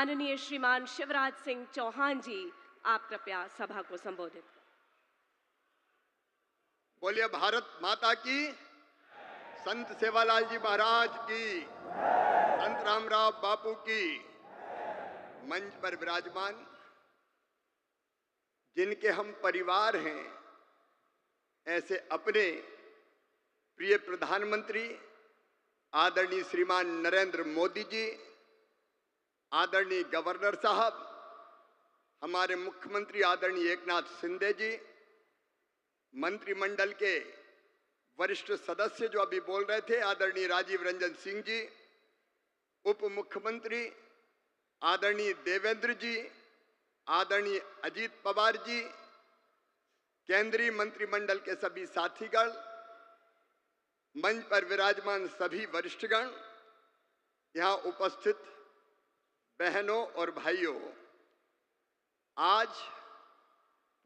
माननीय श्रीमान शिवराज सिंह चौहान जी, आप कृपया सभा को संबोधित करें। बोलिए भारत माता की, संत सेवालाल जी महाराज की, संत रामराव बापू की। मंच पर विराजमान जिनके हम परिवार हैं, ऐसे अपने प्रिय प्रधानमंत्री आदरणीय श्रीमान नरेंद्र मोदी जी, आदरणीय गवर्नर साहब, हमारे मुख्यमंत्री आदरणीय एकनाथ शिंदे जी, मंत्रिमंडल के वरिष्ठ सदस्य जो अभी बोल रहे थे आदरणीय राजीव रंजन सिंह जी, उप मुख्यमंत्री आदरणीय देवेंद्र जी, आदरणीय अजीत पवार जी, केंद्रीय मंत्रिमंडल के सभी साथीगण, मंच पर विराजमान सभी वरिष्ठगण, यहां उपस्थित बहनों और भाइयों, आज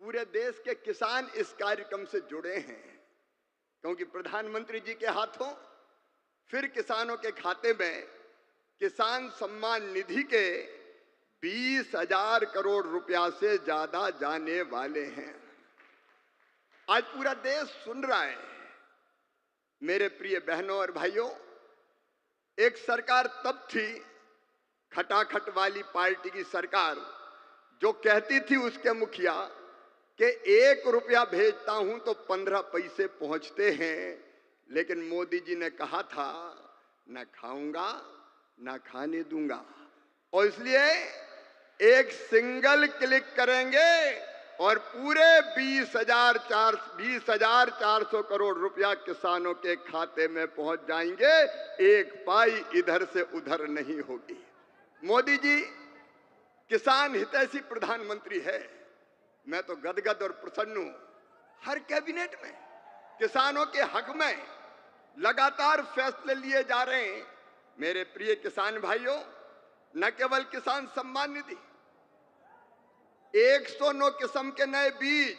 पूरे देश के किसान इस कार्यक्रम से जुड़े हैं क्योंकि प्रधानमंत्री जी के हाथों फिर किसानों के खाते में किसान सम्मान निधि के 20,000 करोड़ रुपया से ज्यादा जाने वाले हैं। आज पूरा देश सुन रहा है। मेरे प्रिय बहनों और भाइयों, एक सरकार तब थी, खटाखट वाली पार्टी की सरकार, जो कहती थी उसके मुखिया कि 1 रुपया भेजता हूं तो 15 पैसे पहुंचते हैं, लेकिन मोदी जी ने कहा था न खाऊंगा न खाने दूंगा, और इसलिए एक सिंगल क्लिक करेंगे और पूरे 20,400 करोड़ रुपया किसानों के खाते में पहुंच जाएंगे। एक पाई इधर से उधर नहीं होगी। मोदी जी किसान हितैषी प्रधानमंत्री है। मैं तो गदगद और प्रसन्न हूं। हर कैबिनेट में किसानों के हक में लगातार फैसले लिए जा रहे हैं। मेरे प्रिय किसान भाइयों, न केवल किसान सम्मान निधि, 109 किस्म के नए बीज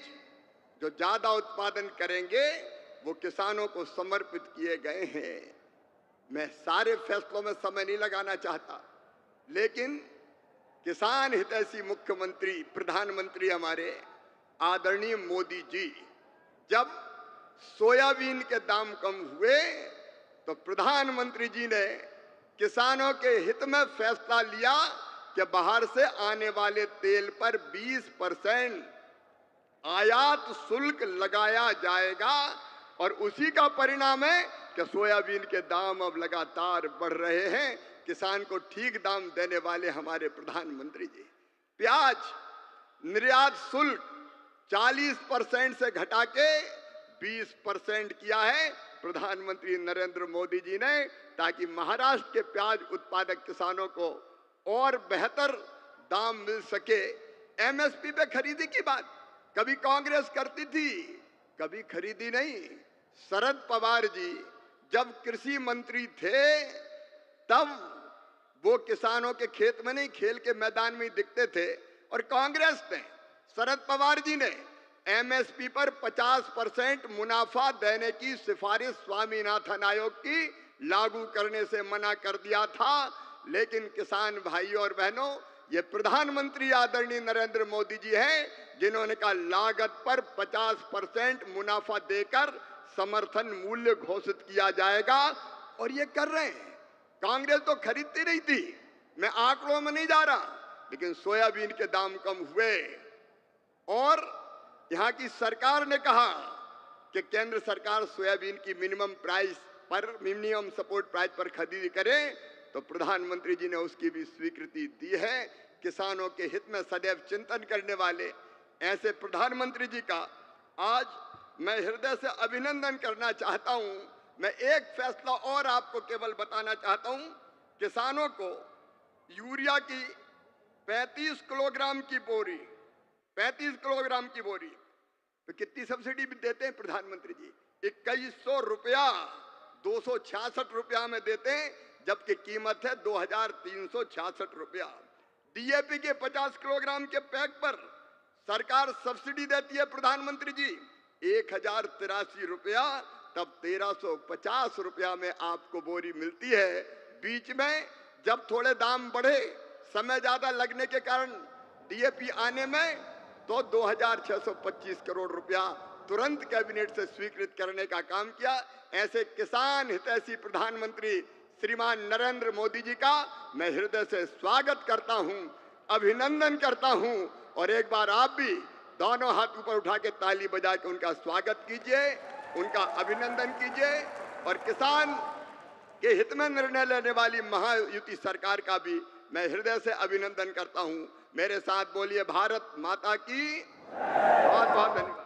जो ज्यादा उत्पादन करेंगे वो किसानों को समर्पित किए गए हैं। मैं सारे फैसलों में समय नहीं लगाना चाहता, लेकिन किसान हितैषी मुख्यमंत्री प्रधानमंत्री हमारे आदरणीय मोदी जी, जब सोयाबीन के दाम कम हुए तो प्रधानमंत्री जी ने किसानों के हित में फैसला लिया कि बाहर से आने वाले तेल पर 20% आयात शुल्क लगाया जाएगा, और उसी का परिणाम है कि सोयाबीन के दाम अब लगातार बढ़ रहे हैं। किसान को ठीक दाम देने वाले हमारे प्रधानमंत्री जी। प्याज निर्यात शुल्क 40% से घटा के 20% किया है प्रधानमंत्री नरेंद्र मोदी जी ने, ताकि महाराष्ट्र के प्याज उत्पादक किसानों को और बेहतर दाम मिल सके। एमएसपी पे खरीदी की बात कभी कांग्रेस करती थी, कभी खरीदी नहीं। शरद पवार जी जब कृषि मंत्री थे तब वो किसानों के खेत में नहीं, खेल के मैदान में ही दिखते थे, और कांग्रेस ने, शरद पवार जी ने एमएसपी पर 50% मुनाफा देने की सिफारिश स्वामीनाथन आयोग की लागू करने से मना कर दिया था। लेकिन किसान भाइयों और बहनों, ये प्रधानमंत्री आदरणीय नरेंद्र मोदी जी हैं जिन्होंने कहा लागत पर 50% मुनाफा देकर समर्थन मूल्य घोषित किया जाएगा, और ये कर रहे हैं। कांग्रेस तो खरीदती नहीं थी, मैं आंकड़ों में नहीं जा रहा, लेकिन सोयाबीन के दाम कम हुए और यहां की सरकार ने कहा कि केंद्र सरकार सोयाबीन की मिनिमम सपोर्ट प्राइस पर खरीदी करे, तो प्रधानमंत्री जी ने उसकी भी स्वीकृति दी है। किसानों के हित में सदैव चिंतन करने वाले ऐसे प्रधानमंत्री जी का आज मैं हृदय से अभिनंदन करना चाहता हूं। मैं एक फैसला और आपको केवल बताना चाहता हूं। किसानों को यूरिया की 35 किलोग्राम की बोरी, 35 किलोग्राम की बोरी तो कितनी सब्सिडी भी देते हैं प्रधानमंत्री जी? 2100 रुपया, 266 रुपया में देते हैं, जबकि कीमत है 2366 रुपया। डीएपी के 50 किलोग्राम के पैक पर सरकार सब्सिडी देती है प्रधानमंत्री जी 1083 रुपया, तब 1350 रुपया में आपको बोरी मिलती है। बीच में जब थोड़े दाम बढ़े, समय ज्यादा लगने के कारण डीएपी आने में तो 2625 करोड़ रुपया तुरंत कैबिनेट से स्वीकृत करने का काम किया। ऐसे किसान हितैषी प्रधानमंत्री श्रीमान नरेंद्र मोदी जी का मैं हृदय से स्वागत करता हूं, अभिनंदन करता हूं। और एक बार आप भी दोनों हाथ ऊपर उठा के ताली बजा के उनका स्वागत कीजिए, उनका अभिनंदन कीजिए। और किसान के हित में निर्णय लेने वाली महायुति सरकार का भी मैं हृदय से अभिनंदन करता हूं। मेरे साथ बोलिए भारत माता की। बहुत बहुत धन्यवाद।